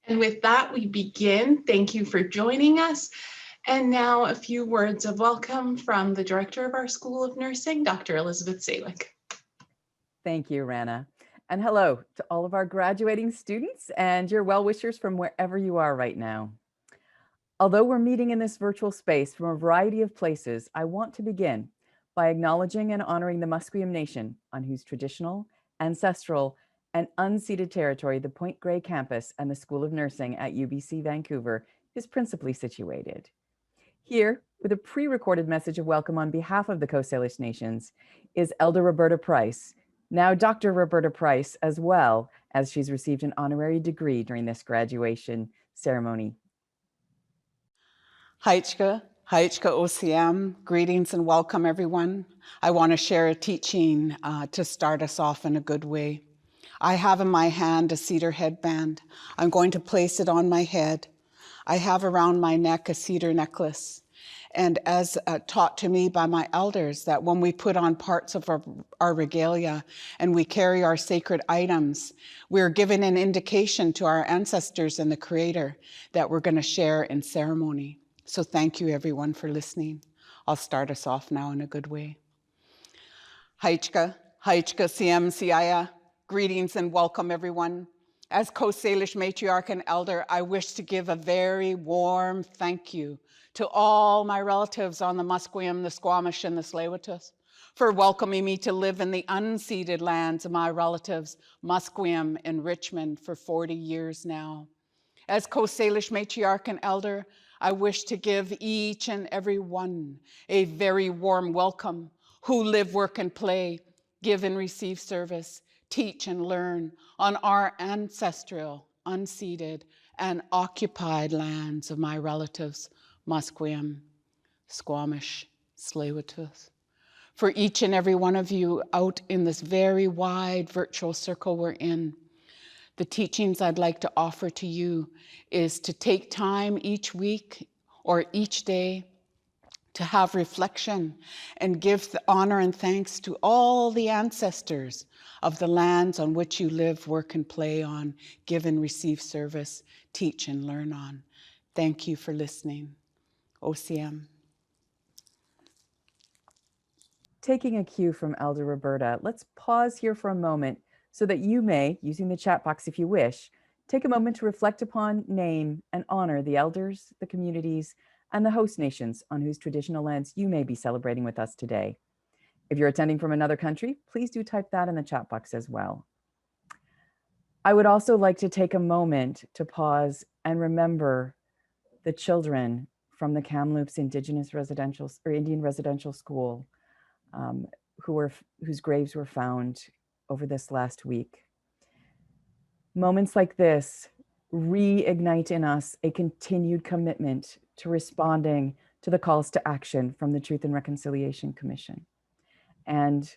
And with that, we begin. Thank you for joining us. And now a few words of welcome from the director of our School of Nursing, Dr. Elizabeth Salick. Thank you, Rana. And hello to all of our graduating students and your well-wishers from wherever you are right now. Although we're meeting in this virtual space from a variety of places, I want to begin by acknowledging and honoring the Musqueam Nation, on whose traditional, ancestral, and unceded territory the Point Grey campus and the School of Nursing at UBC Vancouver is principally situated. Here, with a pre-recorded message of welcome on behalf of the Coast Salish Nations, is Elder Roberta Price, now Dr. Roberta Price, as well as she's received an honorary degree during this graduation ceremony. Haichka OCM, greetings and welcome everyone. I want to share a teaching to start us off in a good way. I have in my hand a cedar headband. I'm going to place it on my head. I have around my neck a cedar necklace. And as taught to me by my elders, that when we put on parts of our regalia and we carry our sacred items, we're given an indication to our ancestors and the Creator that we're going to share in ceremony. So thank you everyone for listening. I'll start us off now in a good way. Haichka Siem Siaya, greetings and welcome everyone. As Coast Salish matriarch and elder, I wish to give a very warm thank you to all my relatives on the Musqueam, the Squamish, and the Tsleil-Waututh for welcoming me to live in the unceded lands of my relatives, Musqueam and Richmond, for 40 years now. As Coast Salish matriarch and elder, I wish to give each and every one a very warm welcome who live, work, and play, give and receive service, teach and learn on our ancestral, unceded, and occupied lands of my relatives, Musqueam, Squamish, Tsleil-Waututh. For each and every one of you out in this very wide virtual circle we're in, the teachings I'd like to offer to you is to take time each week or each day to have reflection and give the honor and thanks to all the ancestors of the lands on which you live, work, and play on, give and receive service, teach and learn on. Thank you for listening. OCM. Taking a cue from Elder Roberta, let's pause here for a moment so that you may, using the chat box if you wish, take a moment to reflect upon, name, and honor the elders, the communities, and the host nations on whose traditional lands you may be celebrating with us today. If you're attending from another country, please do type that in the chat box as well. I would also like to take a moment to pause and remember the children from the Kamloops Indigenous Residential or Indian Residential School whose graves were found over this last week. Moments like this reignite in us a continued commitment to responding to the calls to action from the Truth and Reconciliation Commission. And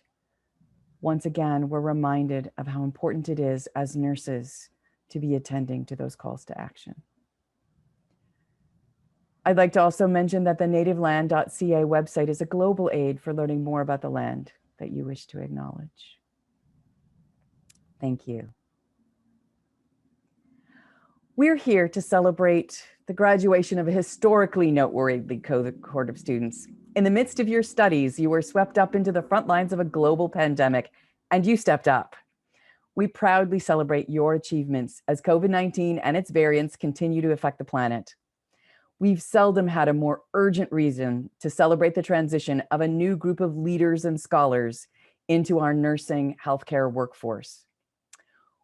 once again, we're reminded of how important it is as nurses to be attending to those calls to action. I'd like to also mention that the nativeland.ca website is a global aid for learning more about the land that you wish to acknowledge. Thank you. We're here to celebrate the graduation of a historically noteworthy cohort of students. In the midst of your studies, you were swept up into the front lines of a global pandemic, and you stepped up. We proudly celebrate your achievements as COVID-19 and its variants continue to affect the planet. We've seldom had a more urgent reason to celebrate the transition of a new group of leaders and scholars into our nursing healthcare workforce.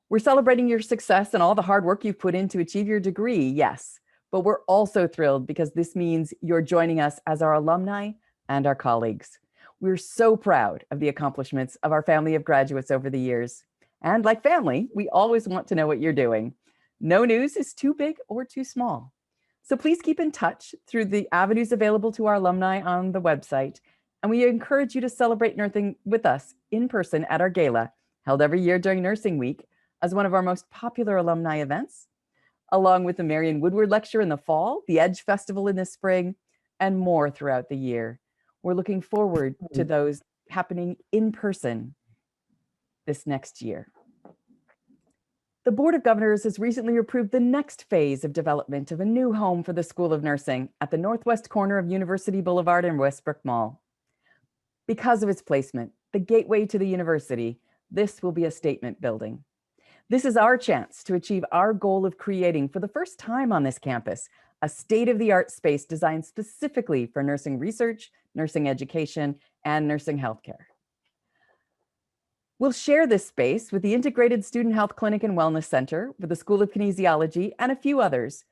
We're celebrating your success and all the hard work you've put in to achieve your degree, yes, but we're also thrilled because this means you're joining us as our alumni and our colleagues. We're so proud of the accomplishments of our family of graduates over the years. And like family, we always want to know what you're doing. No news is too big or too small. So please keep in touch through the avenues available to our alumni on the website. And we encourage you to celebrate nursing with us in person at our gala, held every year during Nursing Week, as one of our most popular alumni events, along with the Marion Woodward Lecture in the fall, the Edge Festival in the spring, and more throughout the year. We're looking forward to those happening in person this next year. The Board of Governors has recently approved the next phase of development of a new home for the School of Nursing at the northwest corner of University Boulevard and Westbrook Mall. Because of its placement, the gateway to the university, this will be a statement building. This is our chance to achieve our goal of creating, for the first time on this campus, a state-of-the-art space designed specifically for nursing research, nursing education, and nursing healthcare. We'll share this space with the Integrated Student Health Clinic and Wellness Center, with the School of Kinesiology, and a few others.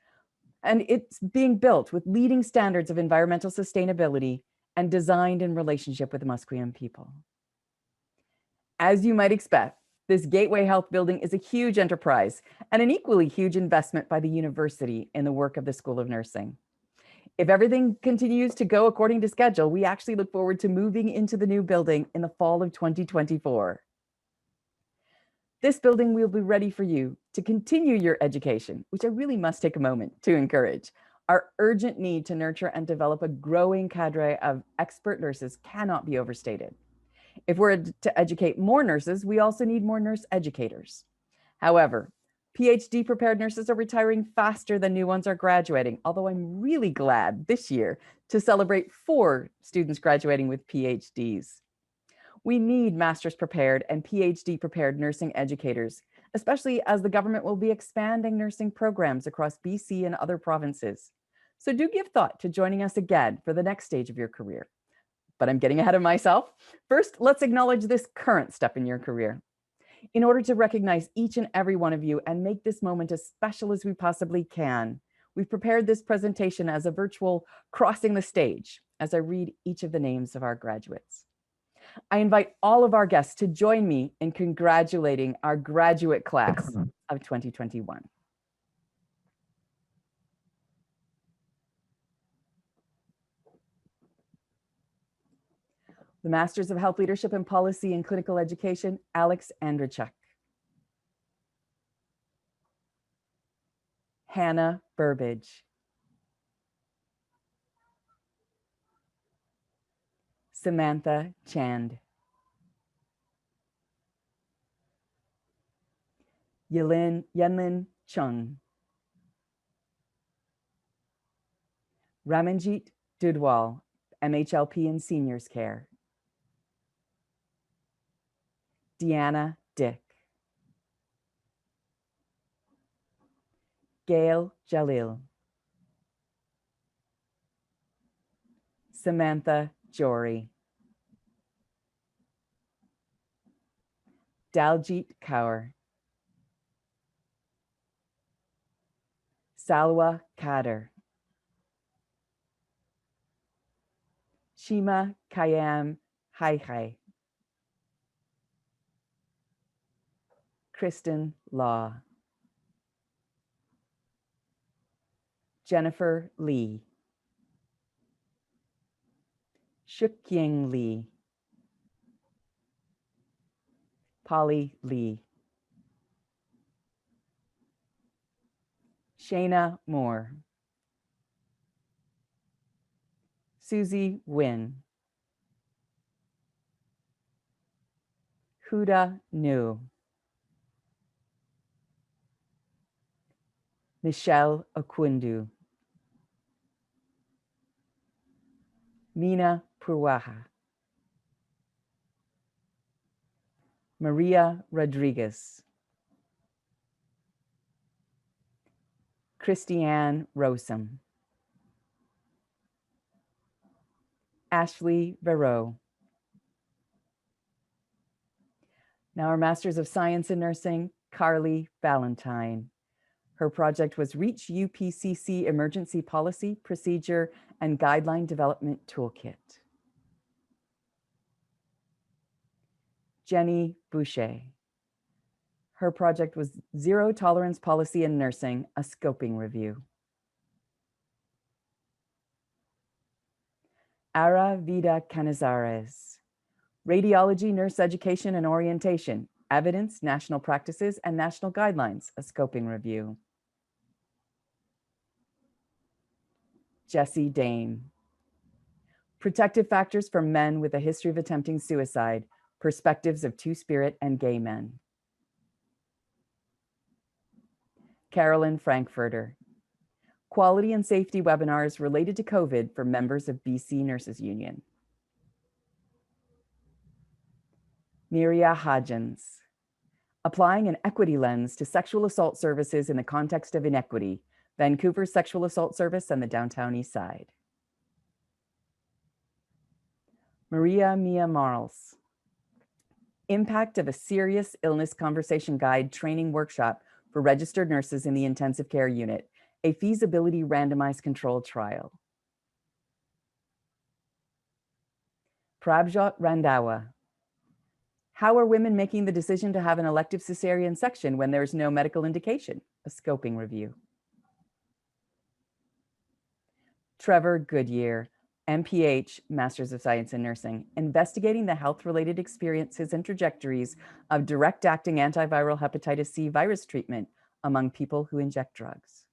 And it's being built with leading standards of environmental sustainability and designed in relationship with the Musqueam people. As you might expect, this Gateway Health building is a huge enterprise and an equally huge investment by the university in the work of the School of Nursing. If everything continues to go according to schedule, we actually look forward to moving into the new building in the fall of 2024. This building will be ready for you to continue your education, which I really must take a moment to encourage. Our urgent need to nurture and develop a growing cadre of expert nurses cannot be overstated. If we're to educate more nurses, we also need more nurse educators. However, PhD prepared nurses are retiring faster than new ones are graduating, although I'm really glad this year to celebrate 4 students graduating with PhDs. We need master's prepared and PhD prepared nursing educators, especially as the government will be expanding nursing programs across BC and other provinces. So do give thought to joining us again for the next stage of your career. But I'm getting ahead of myself. First, let's acknowledge this current step in your career. In order to recognize each and every one of you and make this moment as special as we possibly can, we've prepared this presentation as a virtual crossing the stage as I read each of the names of our graduates. I invite all of our guests to join me in congratulating our graduate class of 2021. The Masters of Health Leadership and Policy in Clinical Education, Alex Andrzejczyk. Hannah Burbage. Samantha Chand. Yenlin Chung. Ramanjit Dudwal, MHLP in Seniors Care. Deanna Dick. Gail Jalil. Samantha Jory. Daljit Kaur. Salwa Kader. Shima Kayam Haihai. Kristen Law. Jennifer Lee. Shukying Lee. Polly Lee. Shayna Moore. Susie Wynn. Huda Nu. Michelle Okundu. Mina Purwaha. Maria Rodriguez. Christiane Rosum. Ashley Verreau. Now our Masters of Science in Nursing, Carly Valentine. Her project was Reach UPCC Emergency Policy, Procedure, and Guideline Development Toolkit. Jenny Boucher. Her project was Zero Tolerance Policy in Nursing, a Scoping Review. Ara Vida Canizares. Radiology, Nurse Education and Orientation, Evidence, National Practices, and National Guidelines, a Scoping Review. Jesse Dame. Protective Factors for Men with a History of Attempting Suicide, Perspectives of Two-Spirit and Gay Men. Carolyn Frankfurter. Quality and safety webinars related to COVID for members of BC Nurses Union. Miria Hodgins. Applying an equity lens to sexual assault services in the context of inequity, Vancouver's Sexual Assault Service and the Downtown East Side. Maria Mia Marles. Impact of a Serious Illness Conversation Guide training workshop for registered nurses in the intensive care unit, a feasibility randomized controlled trial. Prabjot Randhawa. How are women making the decision to have an elective cesarean section when there is no medical indication? A scoping review. Trevor Goodyear, MPH, Masters of Science in Nursing, investigating the health-related experiences and trajectories of direct-acting antiviral hepatitis C virus treatment among people who inject drugs.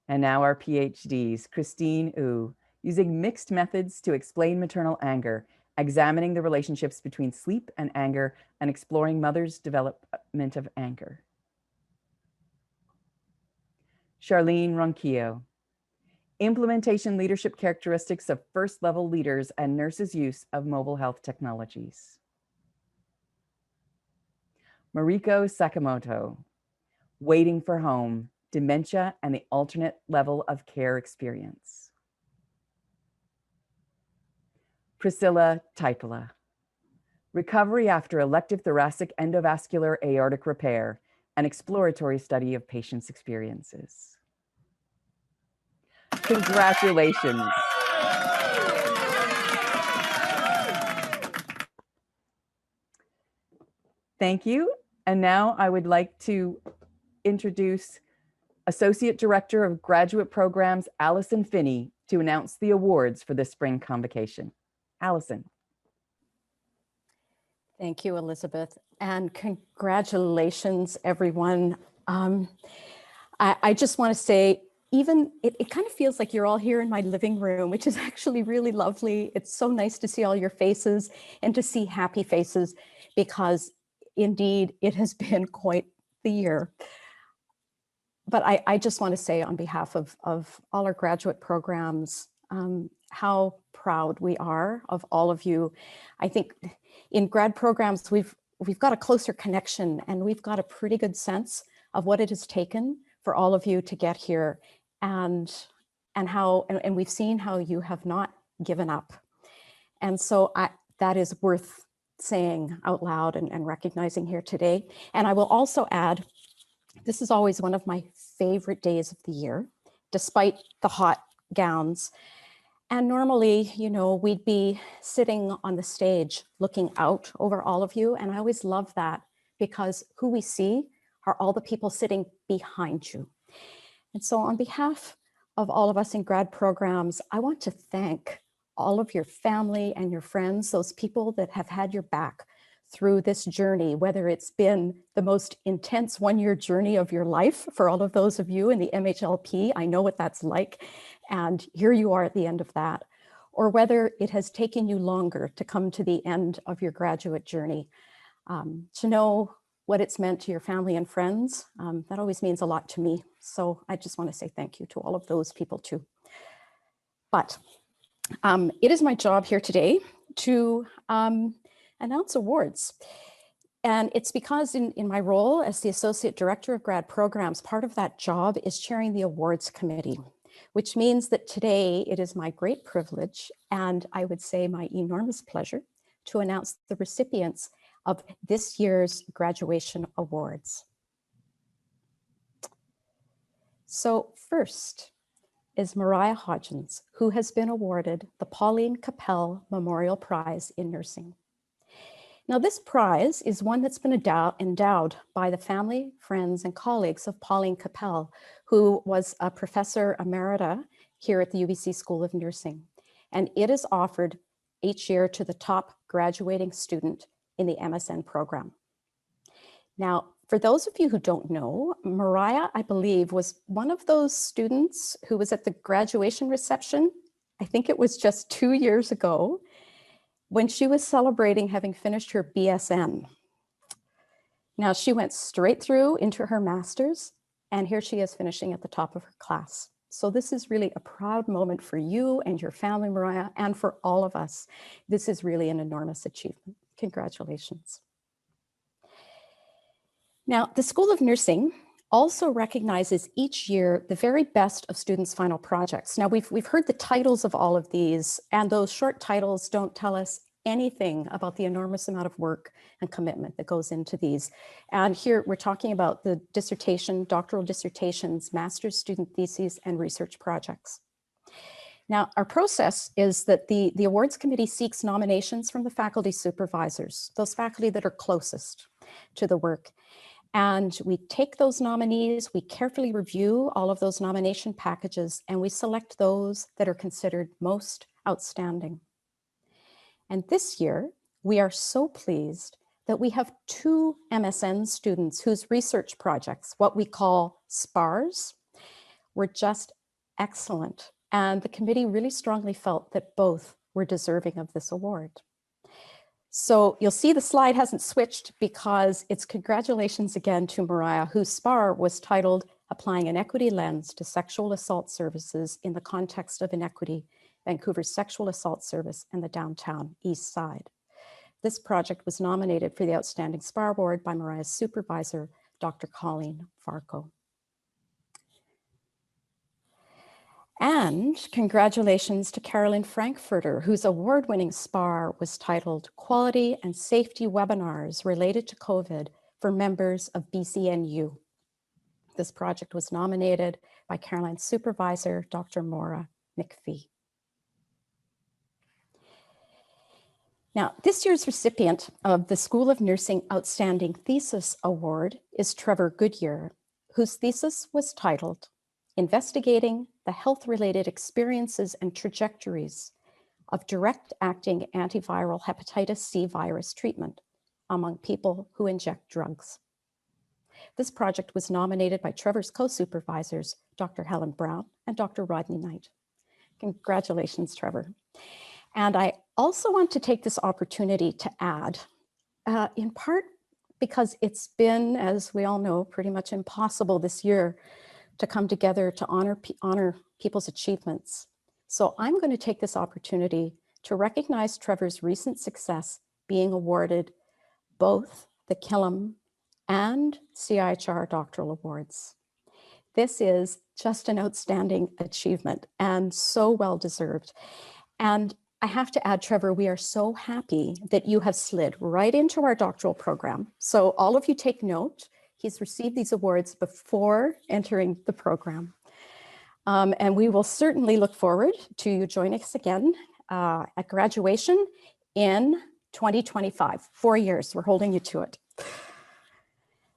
And now our PhDs, Christine Wu, using mixed methods to explain maternal anger, examining the relationships between sleep and anger, and exploring mothers' development of anger. Charlene Ronquillo, implementation leadership characteristics of first-level leaders and nurses' use of mobile health technologies. Mariko Sakamoto, waiting for home, dementia and the alternate level of care experience. Priscilla Taipala, recovery after elective thoracic endovascular aortic repair, an exploratory study of patients' experiences. Congratulations. Thank you. And now I would like to introduce Associate Director of Graduate Programs, Allison Finney, to announce the awards for the spring convocation. Allison. Thank you, Elizabeth, and congratulations, everyone. I just want to say, it kind of feels like you're all here in my living room, which is actually really lovely. It's so nice to see all your faces and to see happy faces, because indeed it has been quite the year. But I just want to say on behalf of all our graduate programs, how proud we are of all of you. I think in grad programs, we've got a closer connection, and we've got a pretty good sense of what it has taken for all of you to get here, and we've seen how you have not given up. And so that is worth saying out loud and recognizing here today. And I will also add, this is always one of my favorite days of the year, despite the hot gowns. And normally, you know, we'd be sitting on the stage looking out over all of you. And I always love that, because who we see are all the people sitting behind you. And so on behalf of all of us in grad programs, I want to thank all of your family and your friends, those people that have had your back through this journey, whether it's been the most intense one-year journey of your life for all of those of you in the MHLP, I know what that's like, and here you are at the end of that, or whether it has taken you longer to come to the end of your graduate journey. To know what it's meant to your family and friends, that always means a lot to me. So I just want to say thank you to all of those people too. But it is my job here today to announce awards. And it's because in my role as the Associate Director of Grad Programs, part of that job is chairing the awards committee, which means that today it is my great privilege, and I would say my enormous pleasure, to announce the recipients of this year's graduation awards. So first is Mariah Hodgins, who has been awarded the Pauline Capel Memorial Prize in Nursing. Now, this prize is one that's been endowed by the family, friends, and colleagues of Pauline Capel, who was a professor emerita here at the UBC School of Nursing. And it is offered each year to the top graduating student in the MSN program. Now, for those of you who don't know, Mariah, I believe, was one of those students who was at the graduation reception. I think it was just 2 years ago, when she was celebrating having finished her BSN. Now, she went straight through into her master's, and here she is finishing at the top of her class. So this is really a proud moment for you and your family, Mariah, and for all of us. This is really an enormous achievement. Congratulations. Now, the School of Nursing also recognizes each year the very best of students' final projects. Now, we've heard the titles of all of these, and those short titles don't tell us anything about the enormous amount of work and commitment that goes into these. And here we're talking about the dissertation, doctoral dissertations, master's student theses, and research projects. Now, our process is that the awards committee seeks nominations from the faculty supervisors, those faculty that are closest to the work. And we take those nominees, we carefully review all of those nomination packages, and we select those that are considered most outstanding. And this year, we are so pleased that we have 2 MSN students whose research projects, what we call SPARs, were just excellent. And the committee really strongly felt that both were deserving of this award. So you'll see the slide hasn't switched because it's congratulations again to Mariah, whose SPAR was titled Applying an Equity Lens to Sexual Assault Services in the Context of Inequity, Vancouver's Sexual Assault Service and the Downtown East Side. This project was nominated for the Outstanding SPAR Award by Mariah's supervisor, Dr. Colleen Farco. And congratulations to Carolyn Frankfurter, whose award-winning SPAR was titled Quality and Safety Webinars Related to COVID for Members of BCNU. This project was nominated by Caroline's supervisor, Dr. Maura McPhee. Now, this year's recipient of the School of Nursing Outstanding Thesis Award is Trevor Goodyear, whose thesis was titled Investigating the Health-Related Experiences and Trajectories of Direct-Acting Antiviral Hepatitis C virus Treatment among People who Inject Drugs. This project was nominated by Trevor's co-supervisors, Dr. Helen Brown and Dr. Rodney Knight. Congratulations, Trevor. And I also want to take this opportunity to add, in part because it's been, as we all know, pretty much impossible this year to come together to honor people's achievements. So I'm going to take this opportunity to recognize Trevor's recent success being awarded both the Killam and CIHR doctoral awards. This is just an outstanding achievement and so well deserved. And I have to add, Trevor, we are so happy that you have slid right into our doctoral program. So all of you take note. He's received these awards before entering the program. And we will certainly look forward to you joining us again at graduation in 2025, 4 years, we're holding you to it.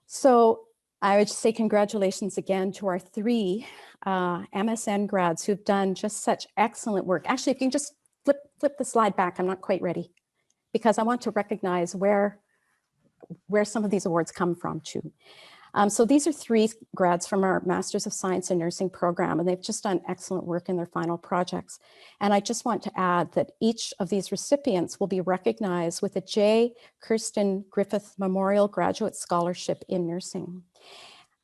So I would say congratulations again to our 3 MSN grads who've done just such excellent work. Actually, if you can just flip the slide back, I'm not quite ready, because I want to recognize where some of these awards come from too. So these are 3 grads from our Masters of Science in Nursing program, and they've just done excellent work in their final projects. And I just want to add that each of these recipients will be recognized with a J. Kirsten Griffith Memorial Graduate Scholarship in Nursing.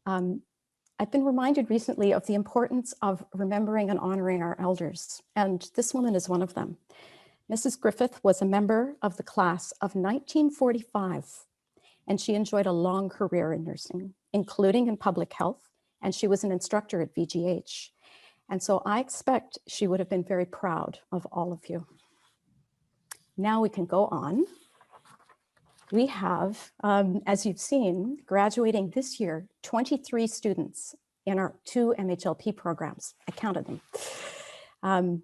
I've been reminded recently of the importance of remembering and honoring our elders, and this woman is one of them. Mrs. Griffith was a member of the class of 1945, and she enjoyed a long career in nursing, including in public health, and she was an instructor at VGH. And so I expect she would have been very proud of all of you. Now we can go on. We have, as you've seen, graduating this year, 23 students in our 2 MHLP programs. I counted them.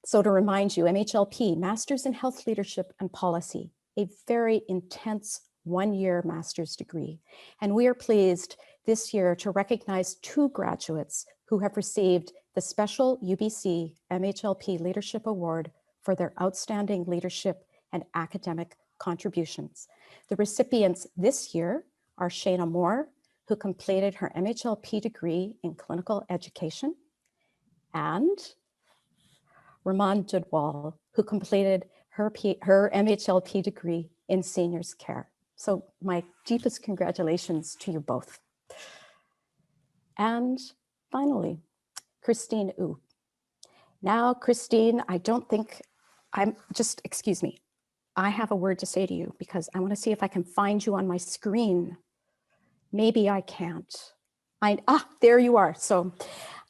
So to remind you, MHLP, Masters in Health Leadership and Policy, a very intense 1-year master's degree. And we are pleased this year to recognize 2 graduates who have received the Special UBC MHLP Leadership Award for their outstanding leadership and academic contributions. The recipients this year are Shayna Moore, who completed her MHLP degree in clinical education, and Raman Jadwal, who completed her MHLP degree in seniors care. So my deepest congratulations to you both. And finally, Christine Wu. Now, Christine, I don't think excuse me. I have a word to say to you because I want to see if I can find you on my screen. Maybe I can't. There you are. So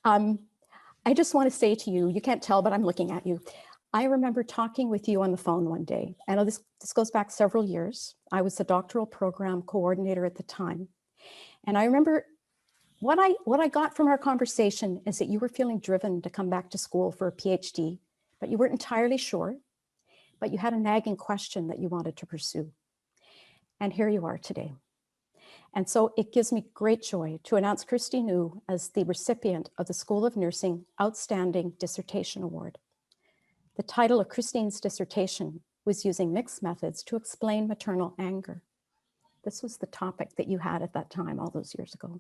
I just want to say to you, you can't tell, but I'm looking at you. I remember talking with you on the phone one day. I know this goes back several years. I was the doctoral program coordinator at the time. And I remember what I got from our conversation is that you were feeling driven to come back to school for a PhD, but you weren't entirely sure, but you had a nagging question that you wanted to pursue. And here you are today. And so it gives me great joy to announce Christine Wu as the recipient of the School of Nursing Outstanding Dissertation Award. The title of Christine's dissertation was using mixed methods to explain maternal anger. This was the topic that you had at that time, all those years ago.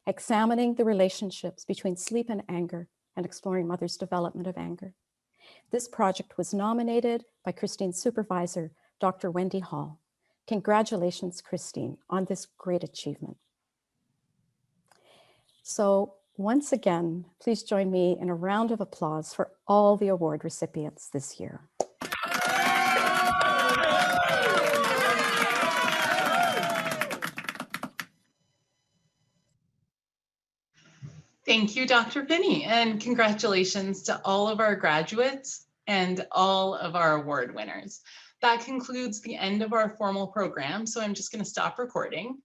Examining the relationships between sleep and anger and exploring mother's development of anger. This project was nominated by Christine's supervisor, Dr. Wendy Hall. Congratulations, Christine, on this great achievement. So once again, please join me in a round of applause for all the award recipients this year. Thank you, Dr. Finney, and congratulations to all of our graduates and all of our award winners. That concludes the end of our formal program, so I'm just going to stop recording.